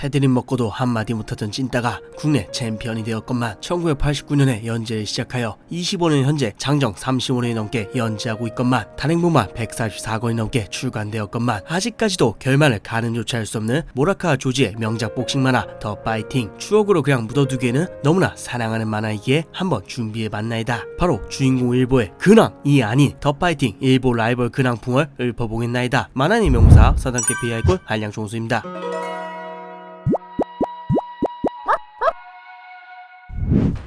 패드립 먹고도 한마디 못하던 찐따가 국내 챔피언이 되었건만 1989년에 연재를 시작하여 25년 현재 장정 35년이 넘게 연재하고 있건만 단행본만 144권이 넘게 출간되었건만 아직까지도 결말을 가늠조차 할 수 없는 모라카 조지의 명작 복싱 만화 더 파이팅. 추억으로 그냥 묻어두기에는 너무나 사랑하는 만화이기에 한번 준비해봤나이다. 바로 주인공 일보의 근황이 아닌 더 파이팅 일보 라이벌 근황풍을 읊어보겠나이다. 만화의 명사 서당캐 비하이콜 한량종수입니다.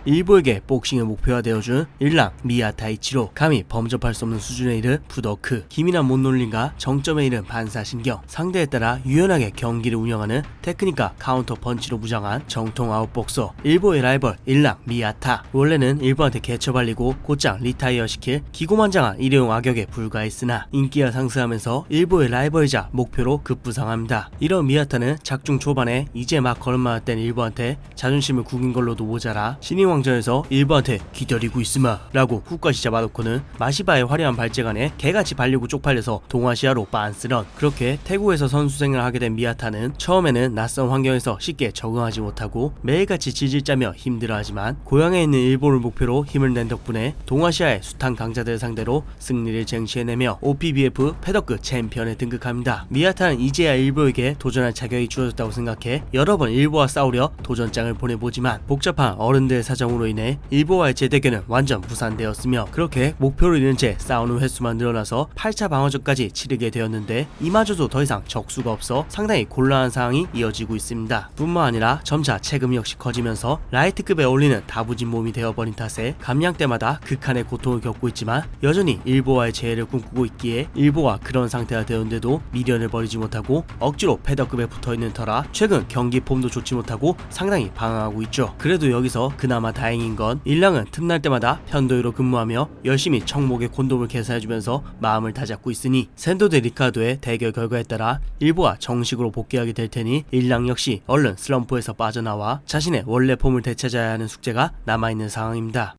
일보에게 복싱을 목표화되어준 일랑 미야타이치로 감히 범접할 수 없는 수준에 이른 푸더크, 기민한 못놀림과 정점에 이른 반사신경, 상대에 따라 유연하게 경기를 운영하는 테크닉과 카운터 펀치로 무장한 정통 아웃복서 일보의 라이벌 일랑 미야타. 원래는 일본한테 개처발리고 곧장 리타이어 시킬 기고만장한 일회용 악역에 불과했으나 인기가 상승하면서 일보의 라이벌이자 목표로 급부상합니다. 이런 미야타는 작중 초반에 이제 막 걸음마 뗀 일보한테 자존심을 구긴 걸로도 모자라 신인왕전에서 일보한테 기다리고 있으마 라고 훅까지 잡아놓고는 마시바의 화려한 발재간에 개같이 발리고 쪽팔려서 동아시아로 빤스런. 그렇게 태국에서 선수 생활을 하게 된 미야타는 처음에는 낯선 환경에서 쉽게 적응하지 못하고 매일같이 질질 짜며 힘들어하지만 고향에 있는 일본을 목표로 힘을 낸 덕분에 동아시아의 숱한 강자들을 상대로 승리를 쟁취해내며 OPBF 패더급 챔피언에 등극합니다. 미야타는 이제야 일보에게 도전할 자격이 주어졌다고 생각해 여러 번 일보와 싸우려 도전장을 보내보지만 복잡한 어른들의 사정으로 인해 일보와의 재대결은 완전 무산되었으며 그렇게 목표를 잃은 채 싸우는 횟수만 늘어나서 8차 방어전까지 치르게 되었는데 이마저도 더 이상 적수가 없어 상당히 곤란한 상황이 이어지고 있습니다. 뿐만 아니라 점차 체급이 역시 커지면서 라이트급에 어울리는 다부진 몸이 되어버린 탓에 감량 때마다 극한의 고통을 겪고 있지만 여전히 일보와의 재회를 꿈꾸고 있기에 일보가 그런 상태가 되었는데도 미련을 버리지 못하고 억지로 패더급에 붙어있는 터라 최근 경기 폼도 좋지 못하고 상당히 방황하고 있죠. 그래도 여기서 그나마 다행인 건 일랑은 틈날 때마다 편도위로 근무하며 열심히 청목의 콘돔을 개사해주면서 마음을 다잡고 있으니 샌도 대 리카도의 대결 결과에 따라 일보가 정식으로 복귀하게 될 테니 일랑 역시 얼른 슬럼프에서 빠져나와 자신의 원래 폼을 되찾아야 하는 숙제가 남아있는 상황입니다.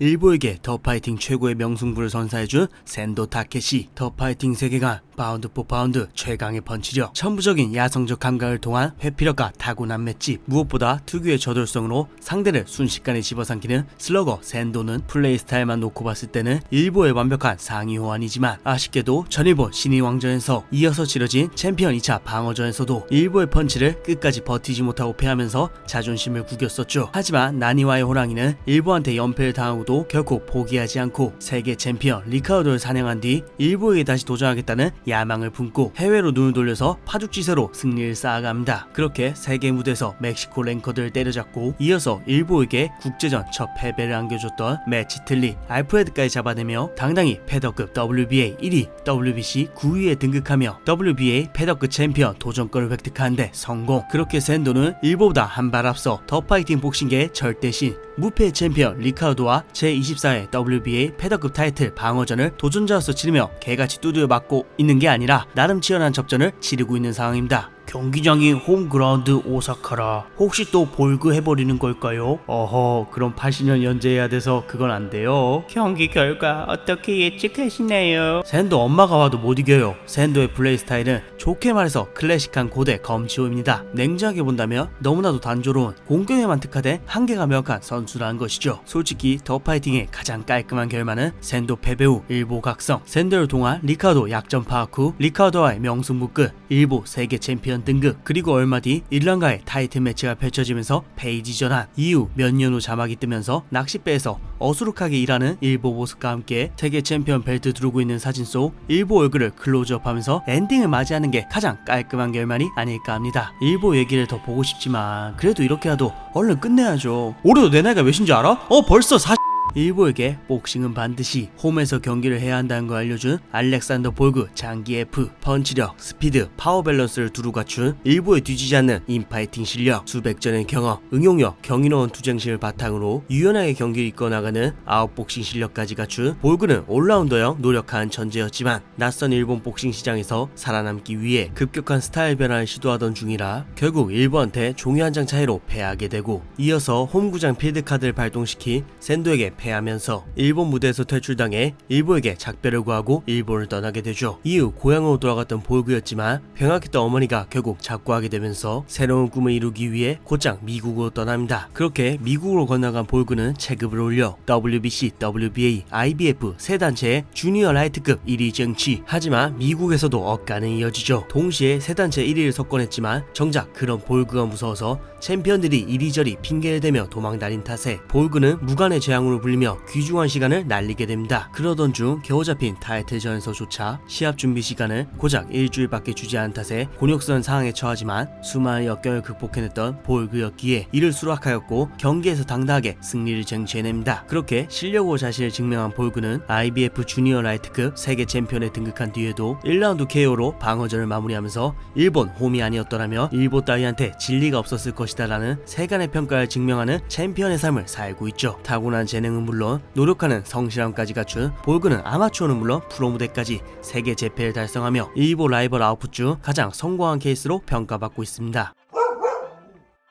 일보에게 더 파이팅 최고의 명승부를 선사해준 샌도 타케시. 더 파이팅 세계관 파운드 포 파운드 최강의 펀치력, 천부적인 야성적 감각을 통한 회피력과 타고난 맷집, 무엇보다 특유의 저돌성으로 상대를 순식간에 집어삼키는 슬러거 샌도는 플레이 스타일만 놓고 봤을 때는 일보의 완벽한 상위 호환이지만 아쉽게도 전일본 신인왕전에서 이어서 치러진 챔피언 2차 방어전에서도 일보의 펀치를 끝까지 버티지 못하고 패하면서 자존심을 구겼었죠. 하지만 나니와의 호랑이는 일보한테 연패를 당하고도 결코 포기하지 않고 세계 챔피언 리카우도를 사냥한 뒤 일보에게 다시 도전하겠다는 야망을 품고 해외로 눈을 돌려서 파죽지세로 승리를 쌓아갑니다. 그렇게 세계 무대에서 멕시코 랭커들을 때려잡고 이어서 일보에게 국제전 첫 패배를 안겨줬던 매치틀리 알프레드까지 잡아내며 당당히 패더급 WBA 1위, WBC 9위에 등극하며 WBA 패더급 챔피언 도전권을 획득하는데 성공. 그렇게 샌도는 일보보다 한 발 앞서 더 파이팅 복싱계의 절대신 무패 챔피언 리카우도와 제24회 WBA 패더급 타이틀 방어전을 도전자로서 치르며 개같이 두드려 맞고 있는 게 아니라 나름 치열한 접전을 치르고 있는 상황입니다. 경기장이 홈그라운드 오사카라 혹시 또 볼그 해버리는 걸까요? 어허, 그럼 80년 연재해야 돼서 그건 안 돼요. 경기 결과 어떻게 예측하시나요? 샌도 엄마가 와도 못 이겨요. 샌도의 플레이 스타일은 좋게 말해서 클래식한 고대 검치호입니다. 냉정하게 본다면 너무나도 단조로운 공격에만 특화된 한계가 명확한 선수라는 것이죠. 솔직히 더 파이팅의 가장 깔끔한 결말은 샌도 패배 후 일보 각성, 샌도를 통한 리카우도 약점 파악 후 리카우도와의 명승부 끝, 일보 세계 챔피언 등극, 그리고 얼마 뒤 일랑과의 타이틀 매치가 펼쳐지면서 페이지 전환, 이후 몇 년 후 자막이 뜨면서 낚싯배에서 어수룩하게 일하는 일보 모습과 함께 세계 챔피언 벨트 두르고 있는 사진 속 일보 얼굴을 클로즈업하면서 엔딩을 맞이하는 게 가장 깔끔한 결말이 아닐까 합니다. 일보 얘기를 더 보고 싶지만 그래도 이렇게라도 얼른 끝내야죠. 올해도 내 나이가 몇인지 알아? 벌써 40... 일보에게 복싱은 반드시 홈에서 경기를 해야 한다는 걸 알려준 알렉산더 볼그 장기 F. 펀치력, 스피드, 파워 밸런스를 두루 갖춘 일보에 뒤지지 않는 인파이팅 실력, 수백 전의 경험, 응용력, 경이로운 투쟁심을 바탕으로 유연하게 경기를 이끌어나가는 아웃복싱 실력까지 갖춘 볼그는 올라운더형 노력한 천재였지만 낯선 일본 복싱 시장에서 살아남기 위해 급격한 스타일 변화를 시도하던 중이라 결국 일보한테 종이 한 장 차이로 패하게 되고 이어서 홈구장 필드카드를 발동시킨 샌도에게 패하면서 일본 무대에서 퇴출당해 일보에게 작별을 구하고 일본을 떠나게 되죠. 이후 고향으로 돌아갔던 볼그였지만 병약했던 어머니가 결국 작고하게 되면서 새로운 꿈을 이루기 위해 곧장 미국으로 떠납니다. 그렇게 미국으로 건너간 볼그는 체급을 올려 WBC, WBA, IBF 세 단체의 주니어 라이트급 1위 쟁취. 하지만 미국에서도 억가는 이어지죠. 동시에 세 단체 1위를 석권했지만 정작 그런 볼그가 무서워서 챔피언들이 이리저리 핑계를 대며 도망다닌 탓에 볼그는 무관의 재앙으로 불리며 귀중한 시간을 날리게 됩니다. 그러던 중 겨우 잡힌 타이틀전에서조차 시합 준비 시간을 고작 일주일밖에 주지 않은 탓에 곤욕스러운 상황에 처하지만 수많은 역경을 극복해냈던 볼그였기에 이를 수락하였고 경기에서 당당하게 승리를 쟁취해냅니다. 그렇게 실력으로 자신을 증명한 볼그는 IBF 주니어 라이트급 세계 챔피언에 등극한 뒤에도 1라운드 KO로 방어전을 마무리하면서 일본 홈이 아니었더라며 일본 따위한테 진리가 없었을 것이다 라는 세간의 평가를 증명하는 챔피언의 삶을 살고 있죠. 타고난 재능은 물론 노력하는 성실함까지 갖춘 볼그는 아마추어는 물론 프로 무대까지 세계 재패를 달성하며 일본 라이벌 아웃풋 중 가장 성공한 케이스로 평가받고 있습니다.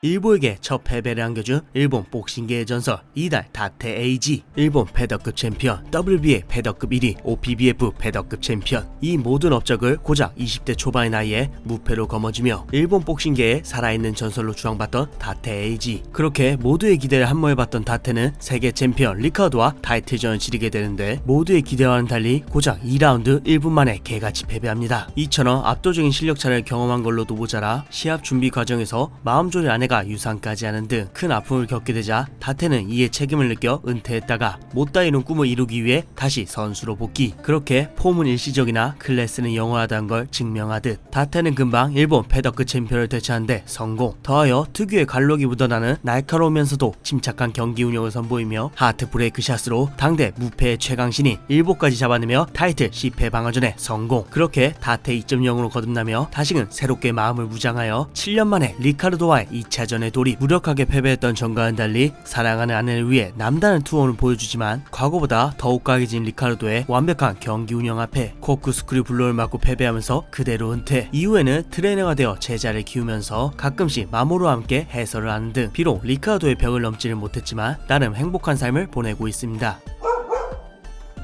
일보에게 첫 패배를 안겨준 일본 복싱계의 전설 이달 다테 에이지. 일본 패더급 챔피언, WBA 패더급 1위, OPBF 패더급 챔피언. 이 모든 업적을 고작 20대 초반의 나이에 무패로 거머쥐며 일본 복싱계의 살아있는 전설로 추앙받던 다테 에이지. 그렇게 모두의 기대를 함몰해봤던 다테는 세계 챔피언 리카르도와 타이틀전을 치르게 되는데 모두의 기대와는 달리 고작 2라운드 1분 만에 개같이 패배합니다. 이처럼 압도적인 실력차를 경험한 걸로도 모자라 시합 준비 과정에서 마음졸일 아내가 유산까지 하는 등 큰 아픔을 겪게 되자 다테는 이에 책임을 느껴 은퇴했다가 못다 이룬 꿈을 이루기 위해 다시 선수로 복귀. 그렇게 폼은 일시적이나 클래스는 영원하다는 걸 증명하듯 다테는 금방 일본 패더급 챔피언을 되찾는데 성공. 더하여 특유의 갈록이 묻어나는 날카로우면서도 침착한 경기 운영을 선보이며 하트 브레이크 샷으로 당대 무패의 최강신인 일보까지 잡아내며 타이틀 10회 방어전에 성공. 그렇게 다테 2.0으로 거듭나며 다시금 새롭게 마음을 무장하여 7년 만에 리카르도와의 2차전에 돌입. 무력하게 패배했던 전과는 달리 사랑하는 아내를 위해 남다른 투혼을 보여주지만 과거보다 더욱 강해진 리카르도의 완벽한 경기 운영 앞에 코크스크류 블로를 맞고 패배하면서 그대로 은퇴. 이후에는 트레이너가 되어 제자를 키우면서 가끔씩 마모루와 함께 해설을 하는 등 비록 리카르도의 벽을 넘지를 못했지만 나름 행복한 삶을 보내고 있습니다.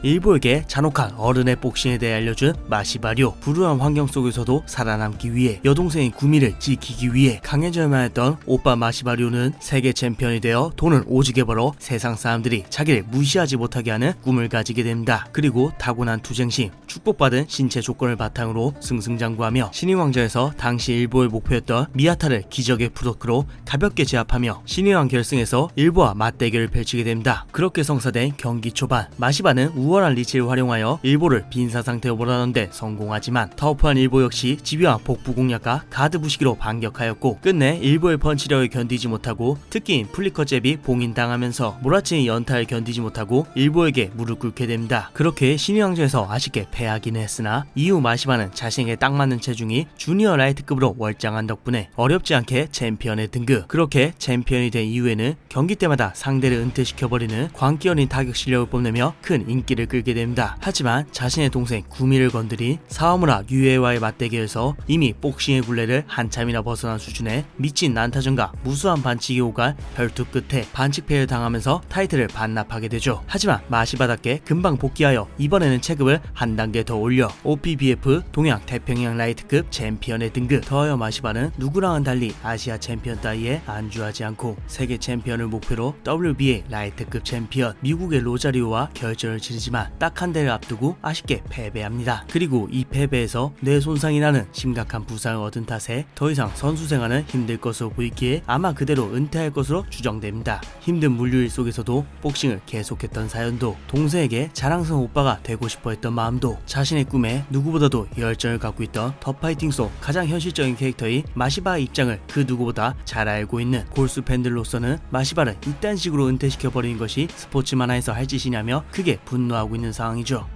일보에게 잔혹한 어른의 복싱에 대해 알려준 마시바료. 불우한 환경 속에서도 살아남기 위해 여동생의 구미를 지키기 위해 강해져야만 했던 오빠 마시바료는 세계 챔피언이 되어 돈을 오지게 벌어 세상 사람들이 자기를 무시하지 못하게 하는 꿈을 가지게 됩니다. 그리고 타고난 투쟁심, 축복받은 신체 조건을 바탕으로 승승장구하며 신인왕전에서 당시 일보의 목표였던 미야타를 기적의 푸도크로 가볍게 제압하며 신인왕 결승에서 일보와 맞대결을 펼치게 됩니다. 그렇게 성사된 경기 초반 마시바는 우월한 리치를 활용하여 일보를 빈사 상태로 몰아넣는데 성공하지만 터프한 일보 역시 집요한 복부 공략과 가드 부시기로 반격하였고 끝내 일보의 펀치력을 견디지 못하고 특기인 플리커 잽이 봉인당하면서 몰아치는 연타를 견디지 못하고 일보에게 무릎 꿇게 됩니다. 그렇게 신인왕전에서 아쉽게 패하기는 했으나 이후 마시바는 자신에게 딱 맞는 체중이 주니어 라이트급으로 월장한 덕분에 어렵지 않게 챔피언에 등극. 그렇게 챔피언이 된 이후에는 경기 때마다 상대를 은퇴시켜버리는 광기 어린 타격 실력을 뽐내며 큰 인기를 끌게 됩니다. 하지만 자신의 동생 구미를 건드린 사와무라 류에와의 맞대결에서 이미 복싱의 굴레를 한참이나 벗어난 수준의 미친 난타전과 무수한 반칙이 오갈 혈투 끝에 반칙패를 당하면서 타이틀을 반납하게 되죠. 하지만 마시바답게 금방 복귀하여 이번에는 체급을 한 단계 더 올려 OPBF 동양 태평양 라이트급 챔피언에 등극. 더하여 마시바는 누구랑은 달리 아시아 챔피언 따위에 안주하지 않고 세계 챔피언을 목표로 WBA 라이트급 챔피언 미국의 로자리오와 결전을 치르지만 딱 한 대를 앞두고 아쉽게 패배합니다. 그리고 이 패배에서 뇌 손상이 나는 심각한 부상을 얻은 탓에 더 이상 선수 생활은 힘들 것으로 보이기에 아마 그대로 은퇴할 것으로 추정됩니다. 힘든 물류일 속에서도 복싱을 계속했던 사연도, 동생에게 자랑스러운 오빠가 되고 싶어 했던 마음도, 자신의 꿈에 누구보다도 열정을 갖고 있던 더 파이팅 속 가장 현실적인 캐릭터인 마시바의 입장을 그 누구보다 잘 알고 있는 골수 팬들로서는 마시바를 이딴 식으로 은퇴시켜버리는 것이 스포츠 만화에서 할 짓이냐며 크게 분노하고 있는 상황이죠.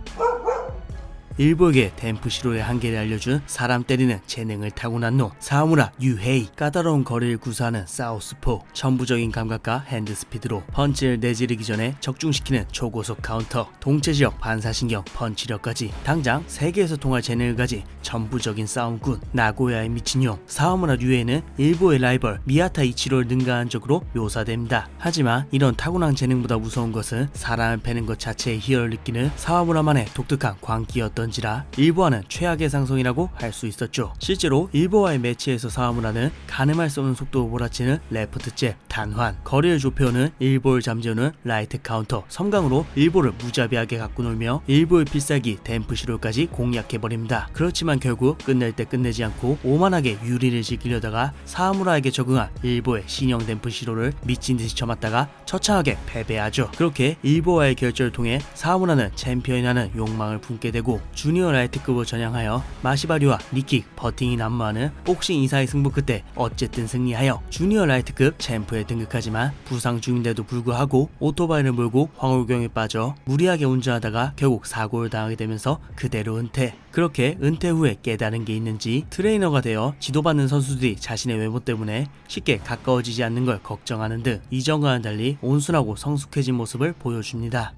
일보에게 덴푸시로의 한계를 알려준 사람 때리는 재능을 타고난 놈 사무라 유헤이. 까다로운 거리를 구사하는 사우스포. 천부적인 감각과 핸드스피드로 펀치를 내지르기 전에 적중시키는 초고속 카운터. 동체지역 반사신경 펀치력까지. 당장 세계에서 통할 재능을 가진 천부적인 싸움꾼. 나고야의 미친용 사무라 유헤이는 일보의 라이벌 미야타 이치로를 능가한 적으로 묘사됩니다. 하지만 이런 타고난 재능보다 무서운 것은 사람을 패는 것 자체의 희열을 느끼는 사와무라만의 독특한 광기였던지라 일보와는 최악의 상성이라고 할 수 있었죠. 실제로 일보와의 매치에서 사와무라는 가늠할 수 없는 속도로 몰아치는 레프트 잽, 단환, 거리를 좁혀오는 일보를 잠재우는 라이트 카운터, 섬광으로 일보를 무자비하게 갖고 놀며 일보의 필살기 덴푸시로까지 공략해버립니다. 그렇지만 결국 끝낼 때 끝내지 않고 오만하게 유리를 지키려다가 사와무라에게 적응한 일보의 신형 덴푸시로를 미친듯이 쳐맞다가 처참하게 패배하죠. 그렇게 일보와의 결절을 통해 사와무라는 챔피언이라는 욕망을 품게 되고 주니어 라이트급으로 전향하여 마시바리와 니킥, 버팅이 난무하는 복싱 이사의 승부 끝에 어쨌든 승리하여 주니어 라이트급 챔프에 등극하지만 부상 중인데도 불구하고 오토바이를 몰고 황홀경에 빠져 무리하게 운전하다가 결국 사고를 당하게 되면서 그대로 은퇴. 그렇게 은퇴 후에 깨달은 게 있는지 트레이너가 되어 지도받는 선수들이 자신의 외모 때문에 쉽게 가까워지지 않는 걸 걱정하는 등 이전과는 달리 온순하고 성숙해진 모습을 보여줍니다.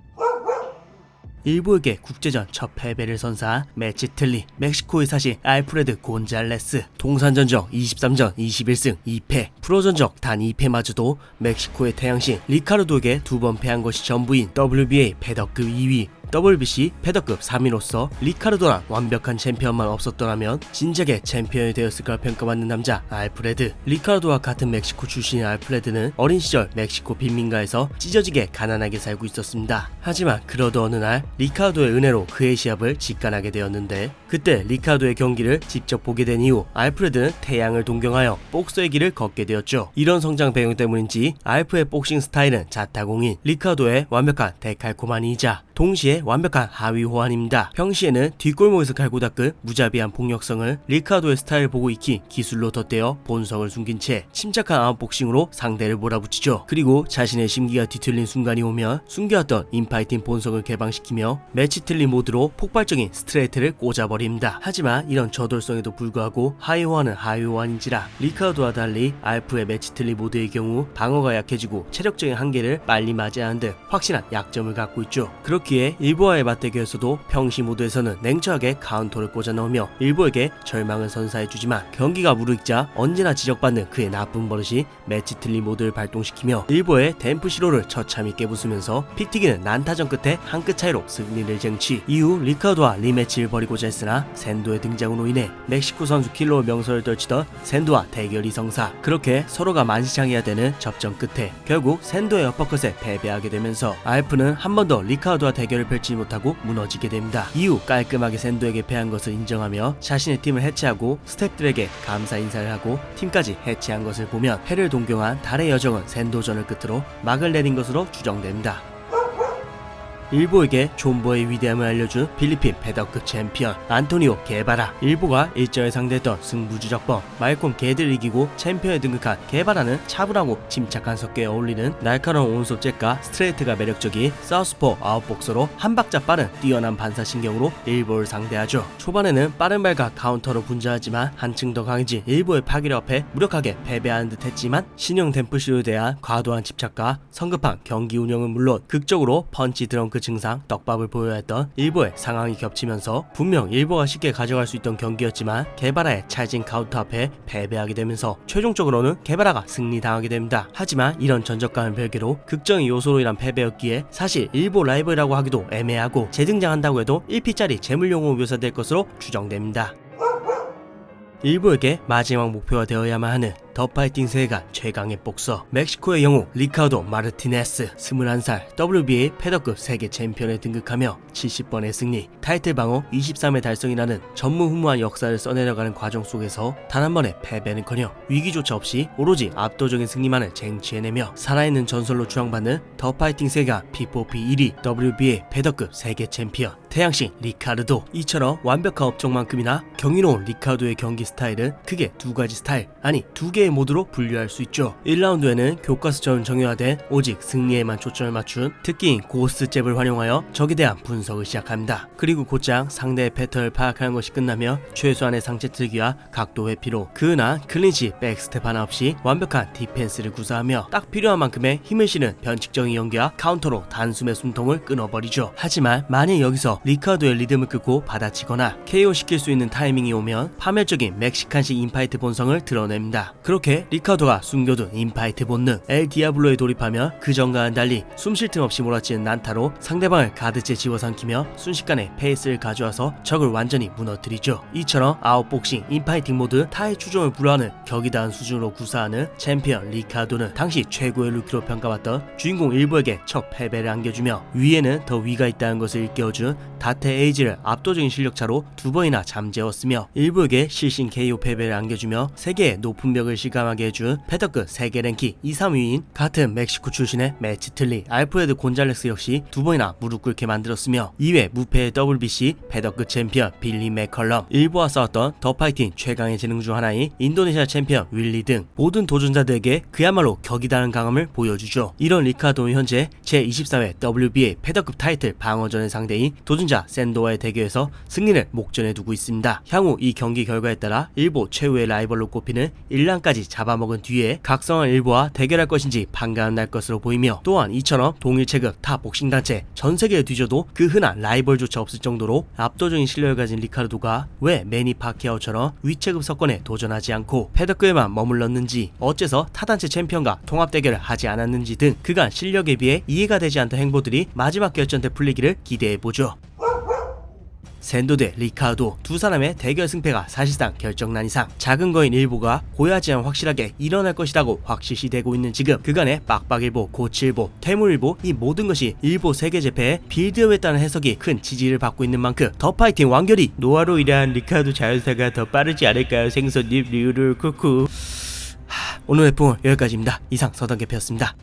일보에게 국제전 첫 패배를 선사한 매치틀리. 멕시코의 사신 알프레드 곤잘레스. 동산 전적 23전 21승 2패. 프로 전적 단 2패마저도 멕시코의 태양신 리카르도에게 2번 패한 것이 전부인 WBA 패더급 2위. WBC 패더급 3위로서 리카르도랑 완벽한 챔피언만 없었더라면 진작에 챔피언이 되었을까 평가받는 남자 알프레드. 리카르도와 같은 멕시코 출신인 알프레드는 어린 시절 멕시코 빈민가에서 찢어지게 가난하게 살고 있었습니다. 하지만 그러던 어느 날 리카르도의 은혜로 그의 시합을 직관하게 되었는데 그때 리카르도의 경기를 직접 보게 된 이후 알프레드는 태양을 동경하여 복서의 길을 걷게 되었죠. 이런 성장 배경 때문인지 알프의 복싱 스타일은 자타공인, 리카르도의 완벽한 데칼코마니이자 동시에 완벽한 하위 호환입니다. 평시에는 뒷골목에서 갈고 닦은 무자비한 폭력성을 리카르도의 스타일을 보고 익힌 기술로 덧대어 본성을 숨긴 채 침착한 아웃복싱으로 상대를 몰아붙이죠. 그리고 자신의 심기가 뒤틀린 순간이 오면 숨겨왔던 인파이팅 본성을 개방시키며 매치틀리 모드로 폭발적인 스트레이트를 꽂아버립니다. 하지만 이런 저돌성에도 불구하고 하위 호환은 하위 호환인지라 리카르도와 달리 알프의 매치틀리 모드의 경우 방어가 약해지고 체력적인 한계를 빨리 맞이하는 등 확실한 약점을 갖고 있죠. 그렇기에 일보와의 맞대결에서도 평시 모드에서는 냉철하게 카운터를 꽂아 넣으며 일보에게 절망을 선사해주지만 경기가 무르익자 언제나 지적받는 그의 나쁜 버릇이 매치틀리 모드를 발동시키며 일보의 덴푸시로를 처참히 깨부수면서 피 튀기는 난타전 끝에 한 끗 차이로 승리를 쟁취. 이후 리카르도와 리매치를 벌이고자 했으나 샌도의 등장으로 인해 멕시코 선수 킬러의 명성을 떨치던 샌도와 대결이 성사. 그렇게 서로가 만시창이어야 되는 접전 끝에 결국 샌도의 어퍼컷에 패배하게 되면서 알프는 한 번 더 리카르도와 대결을 펼치지 못하고 무너지게 됩니다. 이후 깔끔하게 샌도에게 패한 것을 인정하며 자신의 팀을 해체하고 스태프들에게 감사 인사를 하고 팀까지 해체한 것을 보면 패를 동경한 달의 여정은 샌도전을 끝으로 막을 내린 것으로 추정됩니다. 일보에게 존버의 위대함을 알려준 필리핀 패더급 챔피언 안토니오 게바라. 일보가 일전에 상대했던 승부주적범 말콤 게드를 이기고 챔피언에 등극한 게바라는 차분하고 침착한 성격에 어울리는 날카로운 온소 잽과 스트레이트가 매력적인 사우스포 아웃복서로 한 박자 빠른 뛰어난 반사신경으로 일보를 상대하죠. 초반에는 빠른 발과 카운터로 분주하지만 한층 더 강해진 일보의 파괴력 앞에 무력하게 패배하는 듯 했지만 신형 덴푸시로에 대한 과도한 집착과 성급한 경기 운영은 물론 극적으로 펀치 드렁크 증상 떡밥을 보여야 했던 일보의 상황이 겹치면서 분명 일보가 쉽게 가져갈 수 있던 경기였지만 게바라의 찰진 카운터 앞에 패배하게 되면서 최종적으로는 게바라가 승리당하게 됩니다. 하지만 이런 전적과는 별개로 극적인 요소로 인한 패배였기에 사실 일보 라이벌이라고 하기도 애매하고 재등장한다고 해도 1피짜리 재물용으로 묘사될 것으로 추정됩니다. 일보에게 마지막 목표가 되어야만 하는 더 파이팅 세계관 최강의 복서 멕시코의 영웅 리카르도 마르티네스. 21살 WBA 패더급 세계 챔피언에 등극하며 70번의 승리, 타이틀 방어 23회 달성이라는 전무후무한 역사를 써내려가는 과정 속에서 단 한 번의 패배는커녕 위기조차 없이 오로지 압도적인 승리만을 쟁취해내며 살아있는 전설로 추앙받는 더 파이팅 세계관 P4P 1위 WBA 패더급 세계 챔피언 태양신 리카르도. 이처럼 완벽한 업적만큼이나 경이로운 리카르도의 경기 스타일은 크게 두 가지 스타일, 아니 두 개의 개의 모드로 분류할 수 있죠. 1라운드에는 교과서처럼 정형화된 오직 승리에만 초점을 맞춘 특기인 고스트 잽을 활용하여 적에 대한 분석을 시작합니다. 그리고 곧장 상대의 패턴을 파악하는 것이 끝나며 최소한의 상체 틀기와 각도 회피로 그은한 클린치 백스텝 하나 없이 완벽한 디펜스를 구사하며 딱 필요한 만큼의 힘을 실은 변칙적인 연기와 카운터로 단숨에 숨통을 끊어버리죠. 하지만 만약 여기서 리카르도의 리듬을 끊고 받아치거나 KO 시킬 수 있는 타이밍이 오면 파멸적인 멕시칸식 인파이트 본성을 드러냅니다. 그렇게 리카르도가 숨겨둔 인파이트 본능 엘 디아블로에 돌입하며 그 전과는 달리 숨 쉴 틈 없이 몰아치는 난타로 상대방을 가드째 집어삼키며 순식간에 페이스를 가져와서 적을 완전히 무너뜨리죠. 이처럼 아웃복싱 인파이팅 모드 타의 추종을 불허하는 격이다한 수준으로 구사하는 챔피언 리카르도는 당시 최고의 루키로 평가받던 주인공 일보에게 첫 패배를 안겨주며 위에는 더 위가 있다는 것을 일깨워준 다테 에이지를 압도적인 실력차로 두 번이나 잠재웠으며 일보에게 실신 KO 패배를 안겨주며 세계의 높은 벽을 실감하게 해준 패더급 세계 랭킹 2, 3위인 같은 멕시코 출신의 매치 틀리 알프레드 곤잘레스 역시 두 번이나 무릎 꿇게 만들었으며 이외 무패의 WBC 패더급 챔피언 빌리 맥컬럼, 일보와 싸웠던 더 파이팅 최강의 재능 중 하나인 인도네시아 챔피언 윌리 등 모든 도전자들에게 그야말로 격이다른 강함을 보여주죠. 이런 리카르도는 현재 제24회 WBA 패더급 타이틀 방어전의 상대인 도전자 샌도와의 대결에서 승리를 목전에 두고 있습니다. 향후 이 경기 결과에 따라 일보 최후의 라이벌로 꼽히는 1랑까지 잡아먹은 뒤에 각성한 일보와 대결할 것인지 판가름 날 것으로 보이며 또한 이처럼 동일 체급 타 복싱단체 전세계를 뒤져도 그 흔한 라이벌조차 없을 정도로 압도적인 실력을 가진 리카르도가 왜 매니 파키아오처럼 위체급 석권에 도전하지 않고 패더급에만 머물렀는지, 어째서 타단체 챔피언과 통합대결을 하지 않았는지 등 그간 실력에 비해 이해가 되지 않던 행보들이 마지막 결전 때 풀리기를 기대해보죠. 샌도 대 리카르도 두 사람의 대결 승패가 사실상 결정난 이상 작은 거인 일보가 고야지 않 확실하게 일어날 것이라고 확실시되고 있는 지금 그간의 빡빡일보, 고치일보, 퇴물일보 이 모든 것이 일보 세계 재패에 빌드업했다는 해석이 큰 지지를 받고 있는 만큼 더 파이팅 완결이 노아로 일한 리카르도 자연사가 더 빠르지 않을까요? 생선님 리우를 쿠쿠. 오늘 회풍은 여기까지입니다. 이상 서당개표였습니다.